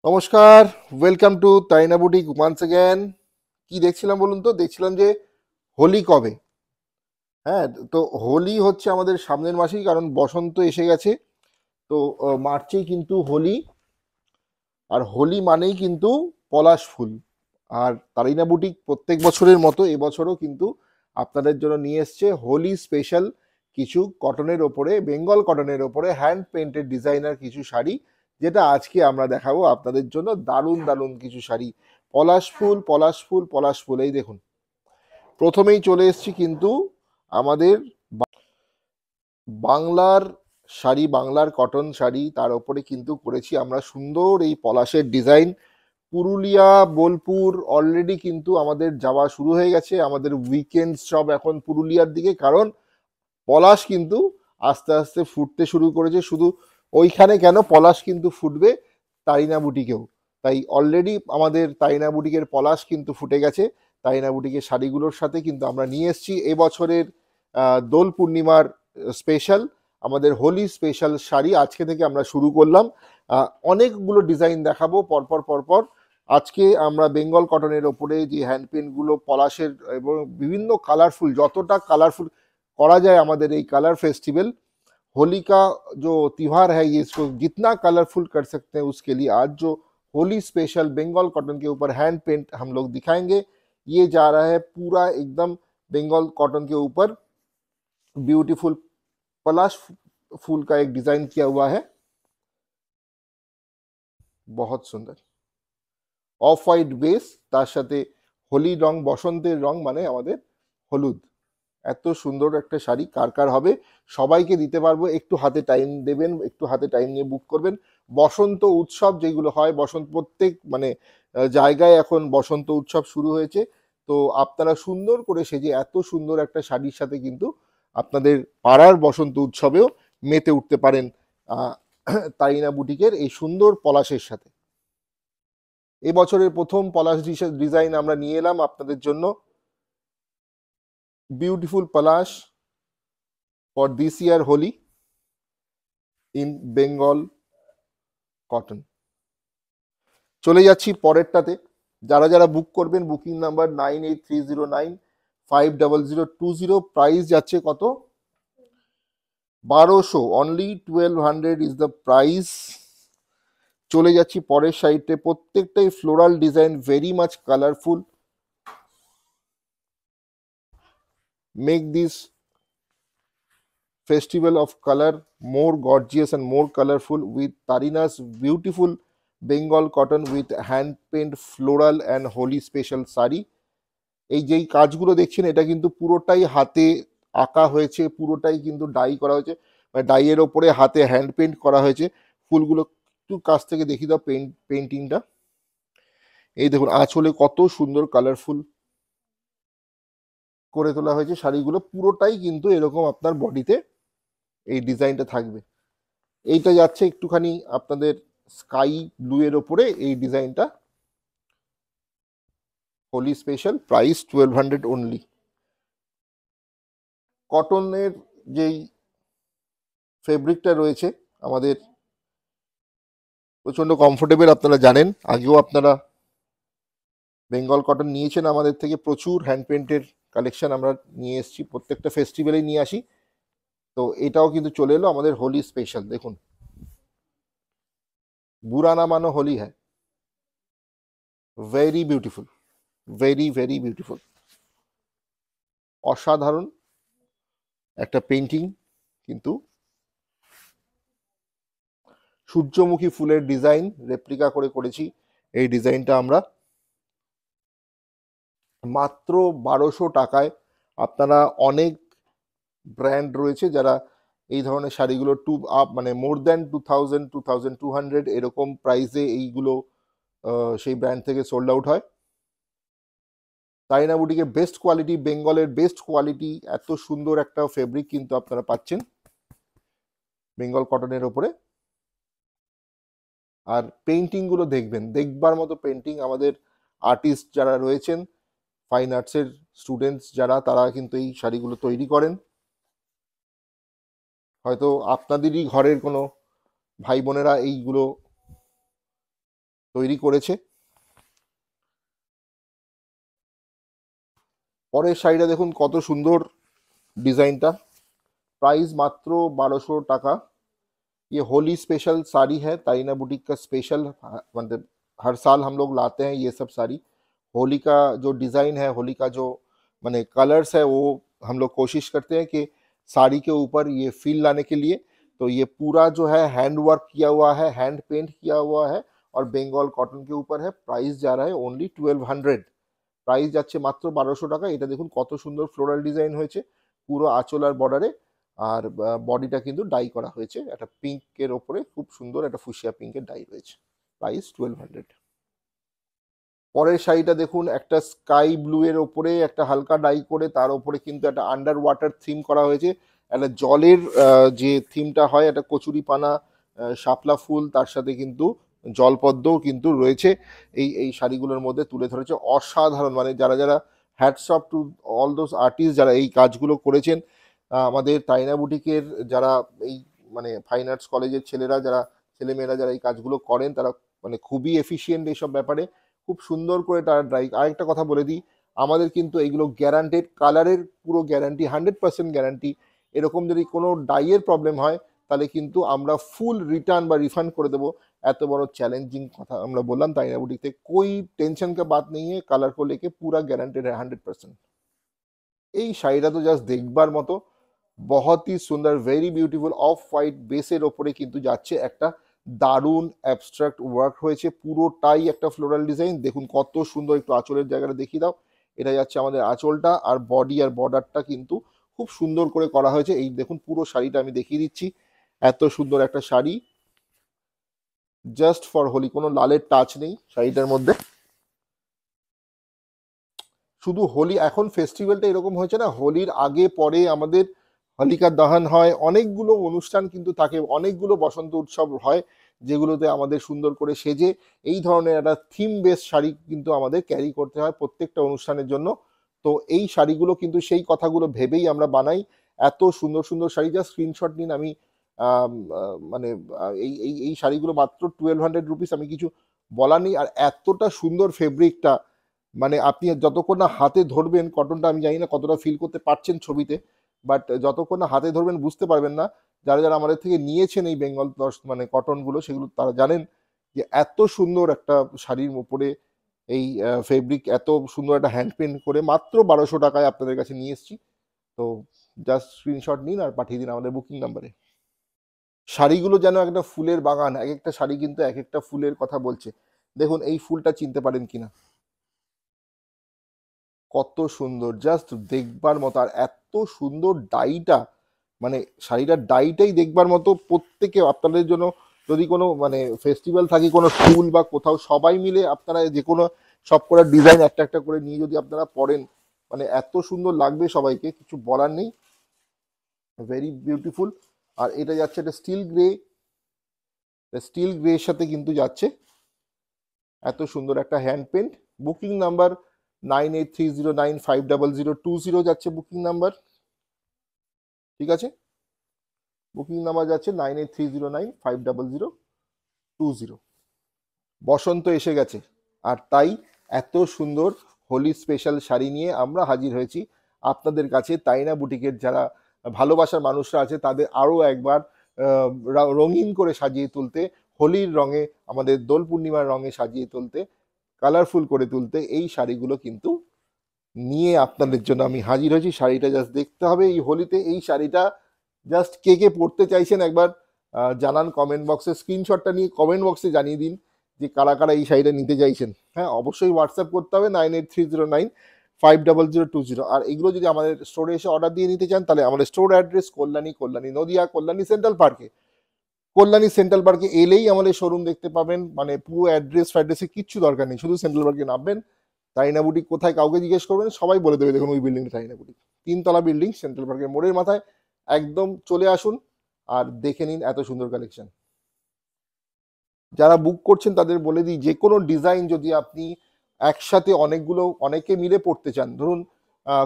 নমস্কার, welcome to তাইনা boutique once again. কি দেখছিলাম বলুন তো? দেখছিলাম যে হোলি কবে। হ্যাঁ, তো হোলি হচ্ছে আমাদের সামনের মাসেই, কারণ বসন্ত এসে গেছে। তো মার্চেই কিন্তু হোলি। আর হোলি মানেই কিন্তু পলাশ ফুল। আর তারিনা বুটিক প্রত্যেক বছরের মতো এবছরও কিন্তু আপনাদের জন্য নিয়ে এসছে হোলি স্পেশাল কিছু কটনের ওপরে, বেঙ্গল কটনের ওপরে হ্যান্ড পেন্টেড ডিজাইনার কিছু শাড়ি, যেটা আজকে আমরা দেখাবো আপনাদের জন্য। দারুণ দারুণ কিছু শাড়ি, পলাশ ফুল পলাশ ফুল পলাশ ফুল। এই দেখুন, প্রথমেই চলে এসেছি কিন্তু আমাদের বাংলার শাড়ি, বাংলার কটন শাড়ি, তার উপরে কিন্তু করেছি আমরা সুন্দর এই পলাশের ডিজাইন। পুরুলিয়া, বোলপুর অলরেডি কিন্তু আমাদের যাওয়া শুরু হয়ে গেছে। আমাদের উইকেন্ড সব এখন পুরুলিয়ার দিকে, কারণ পলাশ কিন্তু আস্তে আস্তে ফুটতে শুরু করেছে। শুধু ওইখানে কেন, পলাশ কিন্তু ফুটবে তারিনা বুটিকেও। তাই অলরেডি আমাদের তারিনা বুটিকের পলাশ কিন্তু ফুটে গেছে। তারিনা বুটিকের শাড়িগুলোর সাথে কিন্তু আমরা নিয়ে এসেছি এবছরের দোল পূর্ণিমার স্পেশাল, আমাদের হোলি স্পেশাল শাড়ি। আজকে থেকে আমরা শুরু করলাম, অনেকগুলো ডিজাইন দেখাবো পরপর পরপর। আজকে আমরা বেঙ্গল কটনের ওপরে যে হ্যান্ড পেন্টগুলো পলাশের এবং বিভিন্ন কালারফুল, যতটা কালারফুল करा जाए हमारे ये कलर फेस्टिवल, होली का जो त्योहार है, ये इसको जितना कलरफुल कर सकते हैं उसके लिए आज जो होली स्पेशल बंगाल कॉटन के ऊपर हैंड पेंट हम लोग दिखाएंगे। ये जा रहा है पूरा एकदम बंगाल कॉटन के ऊपर ब्यूटीफुल पलाश फूल का एक डिजाइन किया हुआ है, बहुत सुंदर। অফ হোয়াইট বেস, তার সাথে হোলি রং, বসন্তের রং মানে আমাদের হলুদ। এত সুন্দর একটা শাড়ি কার কার হবে, সবাইকে দিতে পারবো। একটু হাতে টাইম দেবেন, একটু হাতে টাইম নিয়ে বুক করবেন। বসন্ত উৎসব যেগুলো হয়, বসন্ত প্রত্যেক মানে জায়গায় এখন বসন্ত উৎসব শুরু হয়েছে। তো আপনারা সুন্দর করে সেজে এত সুন্দর একটা শাড়ির সাথে কিন্তু আপনাদের পাড়ার বসন্ত উৎসবেও মেতে উঠতে পারেন তারিনা বুটিকের এই সুন্দর পলাশের সাথে। এবছরের প্রথম পলাশ ডিজাইন আমরা নিয়ে এলাম আপনাদের জন্য, beautiful palash for this year Holi in Bengal cotton. চলে যাচ্ছি পরেরটাতে। যারা যারা বুক করবেন, বুকিং নাম্বার 9830950020। প্রাইস যাচ্ছে কত? 1200, অনলি 1200 ইজ দ্য প্রাইস। চলে যাচ্ছি পরের সাইডে। প্রত্যেকটাই floral design, very much colourful. Make this festival of color more gorgeous and more colorful with Tarina's beautiful Bengal cotton with hand paint floral and holy special sari. এই যেই কাজগুলো দেখছেন এটা কিন্তু পুরোটাই হাতে আঁকা হয়েছে, পুরোটাই কিন্তু ডাই করা হয়েছে, মানে ডাইয়ের ওপরে হাতে হ্যান্ড পেন্ট করা হয়েছে। ফুলগুলো একটু কাছ থেকে দেখি দাও, পেন্টিংটা। এই দেখুন আঁচলে কত সুন্দর কালারফুল করে তোলা হয়েছে। শাড়িগুলো পুরোটাই কিন্তু এরকম আপনার বডিতে এই ডিজাইনটা থাকবে। এইটা যাচ্ছে একটুখানি আপনাদের স্কাই ব্লু এর ওপরে এই ডিজাইনটা, হোলি স্পেশাল, প্রাইস 1200 অনলি। কটনের যেই ফেব্রিকটা রয়েছে আমাদের প্রচণ্ড কমফোর্টেবল, আপনারা জানেন। আগেও আপনারা বেঙ্গল কটন নিয়েছেন আমাদের থেকে, প্রচুর হ্যান্ড পেন্টের কালেকশন আমরা নিয়ে এসেছি, প্রত্যেকটা ফেস্টিভ্যালেই নিয়ে আসি। তো এটাও কিন্তু চলে এলো আমাদের হোলি স্পেশাল। দেখুন, বুরা না মানো হোলি হ্যাঁ, very beautiful, very very beautiful, অসাধারণ একটা পেন্টিং। কিন্তু সূর্যমুখী ফুলের ডিজাইন রেপ্লিকা করে করেছি এই ডিজাইনটা আমরা, মাত্র 1200 টাকায়। আপনারা অনেক ব্র্যান্ড রয়েছে যারা এই ধরনের শাড়িগুলো মানে মোর দ্যান 2000, 2200 এরকম প্রাইসে এইগুলো সেই ব্র্যান্ড থেকে সোল্ড আউট হয়। তারিনা বুটিকে বেস্ট কোয়ালিটি, বেঙ্গলের বেস্ট কোয়ালিটি, এত সুন্দর একটা ফেব্রিক কিন্তু আপনারা পাচ্ছেন বেঙ্গল কটনের ওপরে। আর পেন্টিংগুলো দেখবেন, দেখবার মতো পেন্টিং। আমাদের আর্টিস্ট যারা রয়েছেন, ফাইন আর্টসের স্টুডেন্টস যারা, তারা কিন্তু এই শাড়িগুলো তৈরি করেন। হয়তো আপনাদেরই ঘরের কোনো ভাই বোনেরা এইগুলো তৈরি করেছে। পরের শাড়িটা দেখুন কত সুন্দর ডিজাইনটা, प्राइस मात्र 1200 टाका। ये होली स्पेशल साड़ी है, तारीना बुटीक का स्पेशल, मतलब हर साल हम लोग लाते हैं ये सब साड़ी। होली का जो डिज़ाइन है, होली का जो माने कलर्स है, वो हम लोग कोशिश करते हैं कि साड़ी के ऊपर ये फील लाने के लिए। तो ये पूरा जो है हैंड वर्क किया हुआ है, हैंड पेंट किया हुआ है और बेंगल कॉटन के ऊपर है। प्राइस जा रहा है ओनली 1200। প্রাইস যাচ্ছে মাত্র 1200 টাকা। এটা দেখুন কত সুন্দর ফ্লোরাল ডিজাইন হয়েছে পুরো আঁচল আর বর্ডারে, আর বডিটা কিন্তু ডাই করা হয়েছে একটা পিঙ্কের ওপরে, খুব সুন্দর একটা ফুসিয়া পিঙ্কের ডাই রয়েছে। প্রাইস 1200। পরের শাড়িটা দেখুন একটা স্কাই ব্লু এর ওপরে একটা হালকা ডাই করে তার ওপরে কিন্তু একটা আন্ডার ওয়াটার থিম করা হয়েছে। একটা জলের যে থিমটা হয়, একটা কচুরি পানা, শাপলা ফুল, তার সাথে কিন্তু জলপদ্মও কিন্তু রয়েছে এই এই শাড়িগুলোর মধ্যে তুলে ধরেছে। অসাধারণ, মানে যারা যারা hats off to all those artist যারা এই কাজগুলো করেছেন। আমাদের তাইনা বুটিকের যারা এই মানে ফাইন আর্টস কলেজের ছেলেরা, যারা ছেলেমেয়েরা যারা এই কাজগুলো করেন, তারা মানে খুবই এফিশিয়েন্ট এইসব ব্যাপারে, খুব সুন্দর করে তারা ড্রাই। আরেকটা কথা বলে দিই, আমাদের কিন্তু এইগুলো গ্যারান্টেড, কালারের পুরো গ্যারান্টি, 100% গ্যারান্টি। এরকম যদি কোনো ডাইয়ের প্রবলেম হয় তাহলে কিন্তু আমরা ফুল রিটার্ন বা রিফান্ড করে দেবো। এত বড় চ্যাलेंजिंग কথা আমরা বললাম ताइना बुटीक থেকে, कोई टेंशन का बात नहीं है, कलर को लेके पूरा गारंटेड है 100%। এই শাড়িটা তো জাস্ট দেখবার মতো, बहुत ही সুন্দর, ভেরি বিউটিফুল অফ হোয়াইট বেসের ওপরে কিন্তু যাচ্ছে একটা দারুণ অ্যাবস্ট্রাক্ট ওয়ার্ক হয়েছে, পুরোটাই একটা ফ্লোরাল ডিজাইন। দেখুন কত সুন্দর, একটু আঁচলের জায়গাটা দেখিয়ে দাও। এটা যাচ্ছে আমাদের আঁচলটা, আর বডি আর বর্ডারটা কিন্তু খুব সুন্দর করে করা হয়েছে। এই দেখুন পুরো শাড়িটা আমি দেখিয়ে দিচ্ছি, এত সুন্দর একটা শাড়ি, জাস্ট ফর হোলি। কোনো লালের টাচ নেই শাড়িটার মধ্যে, শুধু হোলি। এখন ফেস্টিভ্যালটা এরকম হয়েছে না, হোলির আগে পরে আমাদের হোলিকা দহন হয়, অনেকগুলো অনুষ্ঠান কিন্তু থাকে, অনেকগুলো বসন্ত উৎসব হয়, যেগুলোতে আমাদের সুন্দর করে সেজে এই ধরনের একটা থিম বেস শাড়ি কিন্তু আমাদের ক্যারি করতে হয় প্রত্যেকটা অনুষ্ঠানের জন্য। তো এই শাড়িগুলো কিন্তু সেই কথাগুলো ভেবেই আমরা বানাই। এত সুন্দর সুন্দর শাড়ি, যা স্ক্রিনশট নিন। আমি মানে এই এই এই শাড়িগুলো মাত্র 1200 রুপিস, আমি কিছু বলার নেই। আর এতটা সুন্দর ফেব্রিকটা, মানে আপনি যতক্ষণ না হাতে ধরবেন কটনটা, আমি জানি না কতটা ফিল করতে পারছেন ছবিতে, বাট যতক্ষণ না হাতে ধরবেন বুঝতে পারবেন না। যারা যারা আমাদের থেকে নিয়েছেন এই বেঙ্গল মানে কটনগুলো, সেগুলো তারা জানেন যে এত সুন্দর একটা শাড়ির উপরে এই ফেব্রিক, এত সুন্দর একটা হ্যান্ড পেন্ট করে মাত্র 1200 টাকায় আপনাদের কাছে নিয়ে এসেছি। তো জাস্ট স্ক্রিনশট নিন আর পাঠিয়ে দিন আমাদের বুকিং নাম্বারে। শাড়িগুলো যেন একটা ফুলের বাগান, এক একটা শাড়ি কিন্তু এক একটা ফুলের কথা বলছে। দেখুন এই ফুলটা চিনতে পারেন কিনা, কত সুন্দর, জাস্ট দেখবার মতো। আর এত সুন্দর ডাইটা, মানে শাড়িটার ডাইটাই দেখবার মতো। প্রত্যেকে আপনাদের জন্য যদি কোনো মানে ফেস্টিভ্যাল থাকে, কোনো স্কুল বা কোথাও, সবাই মিলে আপনারা যে কোনো সব করার ডিজাইন একটা একটা করে নিয়ে যদি আপনারা পরেন, মানে এত সুন্দর লাগবে সবাইকে, কিছু বলার নেই। Very beautiful. আর এটা যাচ্ছে একটা স্টিল গ্রে, স্টিল গ্রের সাথে কিন্তু যাচ্ছে এত সুন্দর একটা হ্যান্ড পেন্ট। বুকিং নাম্বার 9830950020 যাচ্ছে বুকিং নাম্বার, ঠিক আছে? বুকিং নাম্বার যাচ্ছে 9830950020। বসন্ত এসে গেছে, আর তাই এত সুন্দর হোলি স্পেশাল শাড়ি নিয়ে আমরা হাজির হয়েছি আপনাদের কাছে। তাইনা বুটিকের যারা ভালোবাসার মানুষরা আছে, তাদের আরও একবার রঙিন করে সাজিয়ে তুলতে, হোলির রঙে, আমাদের দোল পূর্ণিমার রঙে সাজিয়ে তুলতে, কালারফুল করে তুলতে এই শাড়িগুলো কিন্তু নিয়ে আপনাদের জন্য আমি হাজির হয়েছি। শাড়িটা জাস্ট দেখতে হবে এই হোলিতে। এই শাড়িটা জাস্ট কে কে পড়তে চাইছেন একবার জানান কমেন্ট বক্সে, স্ক্রিনশটটা নিয়ে কমেন্ট বক্সে জানিয়ে দিন যে কারা কারা এই শাড়িটা নিতে চাইছেন। হ্যাঁ, অবশ্যই হোয়াটসঅ্যাপ করতে হবে 9830950020। আর এগুলো যদি আমাদের স্টোরে এসে অর্ডার দিয়ে নিতে চান, তাহলে আমাদের store address Kalyani Nadia, Kalyani central পার্কে। কল্যাণী সেন্ট্রাল পার্কে এলেই আমাদের শোরুম দেখতে পাবেন, মানে পুরো অ্যাড্রেস ফ্যাড্রেসে কিচ্ছু দরকার নেই, শুধু সেন্ট্রাল পার্কে নামবেন। তাইনা বুটিক কোথায় কাউকে জিজ্ঞেস করবেন, সবাই বলে দেবে, দেখুন ওই বিল্ডিংটা তাইনা বুটিক, 3 তলা বিল্ডিং, সেন্ট্রাল পার্কের মোড়ের মাথায়। একদম চলে আসুন আর দেখে নিন এত সুন্দর কালেকশন। যারা বুক করছেন তাদের বলে দিই, যে কোনো ডিজাইন যদি আপনি একসাথে অনেকে মিলে পড়তে চান, ধরুন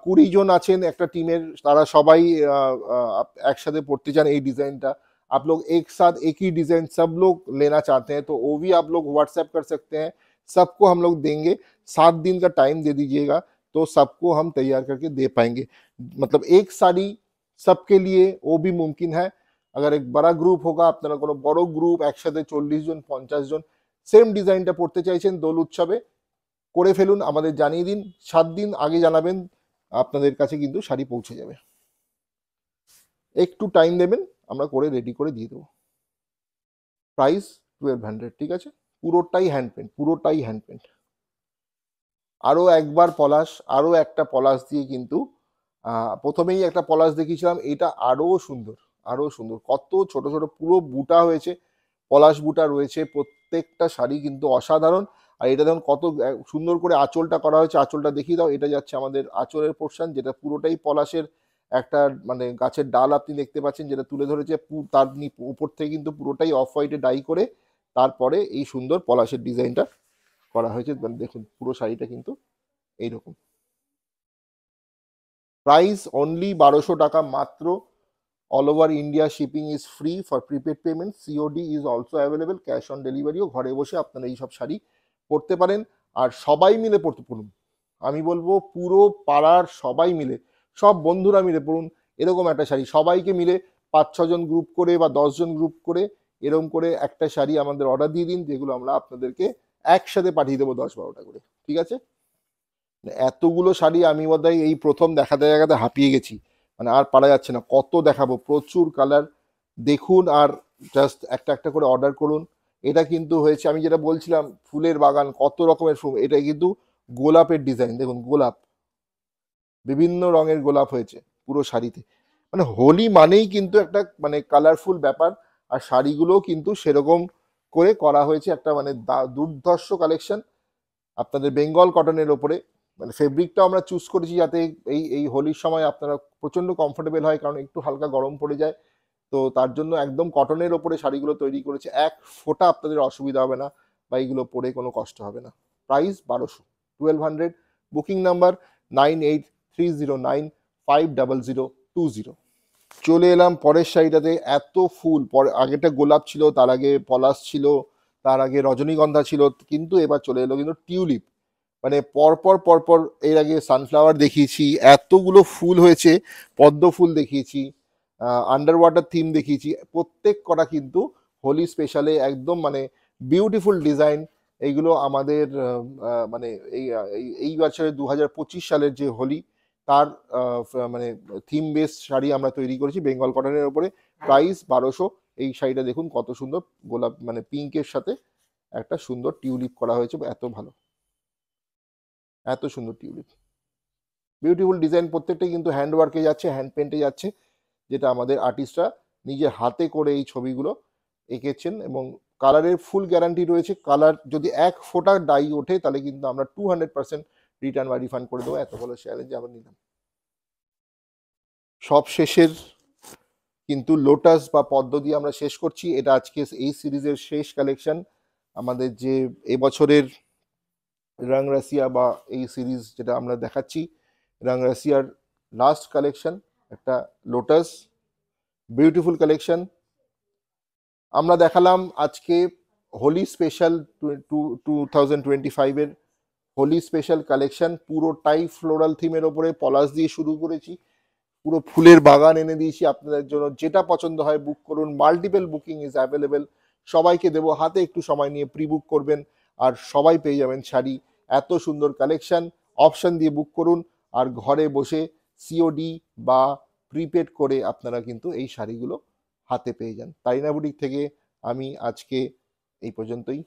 20 জন আছেন একটা টিমের, তারা সবাই একসাথে পড়তে চান এই ডিজাইনটা, आप लोग एक साथ एक ही डिजाइन सब लोग लेना चाहते हैं तो वो भी आप लोग व्हाट्सएप कर सकते हैं, सबको हम लोग देंगे। 7 दिन का टाइम दे दीजिएगा तो सबको हम तैयार करके दे पाएंगे। मतलब एक साड़ी सबके लिए वो भी मुमकिन है। अगर एक बड़ा গ্রুপ होगा, আপনারা কোনো বড় গ্রুপ একসাথে 40 জন 50 জন সেম ডিজাইনটা পড়তে চাইছেন দোল উৎসবে, করে ফেলুন, আমাদের জানিয়ে দিন, 7 দিন আগে জানাবেন, আপনাদের কাছে কিন্তু শাড়ি পৌঁছে যাবে। একটু টাইম দেবেন, আমরা করে রেডি করে দিয়ে দেবো। প্রাইস 1200, ঠিক আছে, পুরোটাই হ্যান্ড পেন্ট, পুরোটাই হ্যান্ড পেন্ট। আরো একবার পলাশ, আরো একটা পলাশ দিয়ে কিন্তু প্রথমেই একটা পলাশ দেখিয়েছিলাম, এটা আরো সুন্দর, আরো সুন্দর, কত ছোট ছোট পুরো বুটা হয়েছে, পলাশ বুটা রয়েছে, প্রত্যেকটা শাড়ি কিন্তু অসাধারণ। আর এটা দেখুন কত সুন্দর করে আঁচলটা করা হয়েছে, আঁচলটা দেখিয়ে দাও, এটা যাচ্ছে আমাদের আঁচলের পোর্শন, যেটা পুরোটাই পলাশের একটা মানে গাছের ডাল আপনি দেখতে পাচ্ছেন যেটা তুলে ধরেছে, তার উপর থেকে কিন্তু পুরোটাই অফ হোয়াইটে ডাই করে তারপরে এই সুন্দর পলাশের ডিজাইনটা করা হয়েছে। দেখুন পুরো শাড়িটা কিন্তু এইরকম। প্রাইস অনলি 1200 টাকা মাত্র। All over India shipping is free for prepaid payment, COD is also available, cash on ডেলিভারিও, ঘরে বসে আপনারা এইসব শাড়ি পরতে পারেন। আর সবাই মিলে পড়তে পড়ুন, আমি বলবো পুরো পাড়ার সবাই মিলে, সব বন্ধুরা মিলে পড়ুন এরকম একটা শাড়ি, সবাইকে মিলে 5-6 জন গ্রুপ করে বা 10 জন গ্রুপ করে এরকম করে একটা শাড়ি আমাদের অর্ডার দিয়ে দিন, যেগুলো আমরা আপনাদেরকে একসাথে পাঠিয়ে দেবো 10-12টা করে, ঠিক আছে। এতগুলো শাড়ি আমি বোধহয় এই প্রথম দেখাতে দেখাতে হাঁপিয়ে গেছি, মানে আর পারা যাচ্ছে না, কত দেখাবো, প্রচুর কালার। দেখুন আর জাস্ট একটা একটা করে অর্ডার করুন। এটা কিন্তু হয়েছে, আমি যেটা বলছিলাম ফুলের বাগান, কত রকমের ফুল, এটা কিন্তু গোলাপের ডিজাইন, দেখুন গোলাপ, বিভিন্ন রঙের গোলাপ হয়েছে পুরো শাড়িতে। মানে হোলি মানেই কিন্তু একটা মানে কালারফুল ব্যাপার, আর শাড়িগুলোও কিন্তু সেরকম করে করা হয়েছে, একটা মানে দুর্ধর্ষ কালেকশন আপনাদের বেঙ্গল কটনের ওপরে। মানে ফেব্রিকটাও আমরা চুজ করেছি যাতে এই এই হোলির সময় আপনারা প্রচন্ড কমফোর্টেবল হয়, কারণ একটু হালকা গরম পড়ে যায়, তো তার জন্য একদম কটনের ওপরে শাড়িগুলো তৈরি করেছে, এক ফোঁটা আপনাদের অসুবিধা হবে না বা এইগুলো পরে কোনো কষ্ট হবে না। প্রাইস 1200, 1200। Booking number 9830950020। চলে এলাম পরের শাড়িটাতে, এত ফুল, পরে আগেটা গোলাপ ছিল, তার আগে পলাশ ছিল, তার আগে রজনীগন্ধা ছিল, কিন্তু এবার চলে এলো কিন্তু টিউলিপ। মানে পরপর পরপর, এর আগে সানফ্লাওয়ার দেখিয়েছি, এতগুলো ফুল হয়েছে, পদ্ম ফুল দেখিয়েছি, আন্ডার ওয়াটার থিম দেখিয়েছি, প্রত্যেক কটা কিন্তু হোলি স্পেশালে একদম মানে বিউটিফুল ডিজাইন। এইগুলো আমাদের মানে এই বছরের 2025 সালের যে হোলি তার মানে থিম বেস শাড়ি আমরা তৈরি করেছি বেঙ্গল কটনের ওপরে। প্রাইস 1200। এই শাড়িটা দেখুন কত সুন্দর, গোলাপ মানে পিঙ্কের সাথে একটা সুন্দর টিউলিপ করা হয়েছে, এত ভালো, এত সুন্দর টিউলিপ, বিউটিফুল ডিজাইন, প্রত্যেকটাই কিন্তু হ্যান্ড ওয়ার্কে যাচ্ছে, হ্যান্ড পেন্টে যাচ্ছে, যেটা আমাদের আর্টিস্টরা নিজের হাতে করে এই ছবিগুলো এঁকেছেন, এবং কালারের ফুল গ্যারান্টি রয়েছে। কালার যদি এক ফোঁটা ডাই ওঠে তাহলে কিন্তু আমরা 200% রিটার্ন বা রিফান্ড করে দেবো, এত ভালো চ্যালেঞ্জ আমরা নিলাম। সব শেষের কিন্তু লোটাস বা পদ্ম দিয়ে আমরা শেষ করছি, এটা আজকে এই সিরিজের শেষ কালেকশন, আমাদের যে এবছরের রং রাসিয়া বা এই সিরিজ যেটা আমরা দেখাচ্ছি, রং রাসিয়ার লাস্ট কালেকশন, একটা লোটাস বিউটিফুল কালেকশন আমরা দেখালাম আজকে। হোলি স্পেশাল 2025-এর হোলি স্পেশাল কালেকশন, পুরোটাই ফ্লোরাল থিমের ওপরে, পলাশ দিয়ে শুরু করেছি, পুরো ফুলের বাগান এনে দিয়েছি আপনাদের জন্য, যেটা পছন্দ হয় বুক করুন, মাল্টিপল বুকিং ইজ অ্যাভেলেবেল, সবাইকে দেবো, হাতে একটু সময় নিয়ে প্রি বুক করবেন আর সবাই পেয়ে যাবেন শাড়ি। এত সুন্দর কালেকশন, অপশন দিয়ে বুক করুন আর ঘরে বসে সিওডি বা প্রিপেড করে আপনারা কিন্তু এই শাড়িগুলো হাতে পেয়ে যান। তারিনা বুটিক থেকে আমি আজকে এই পর্যন্তই।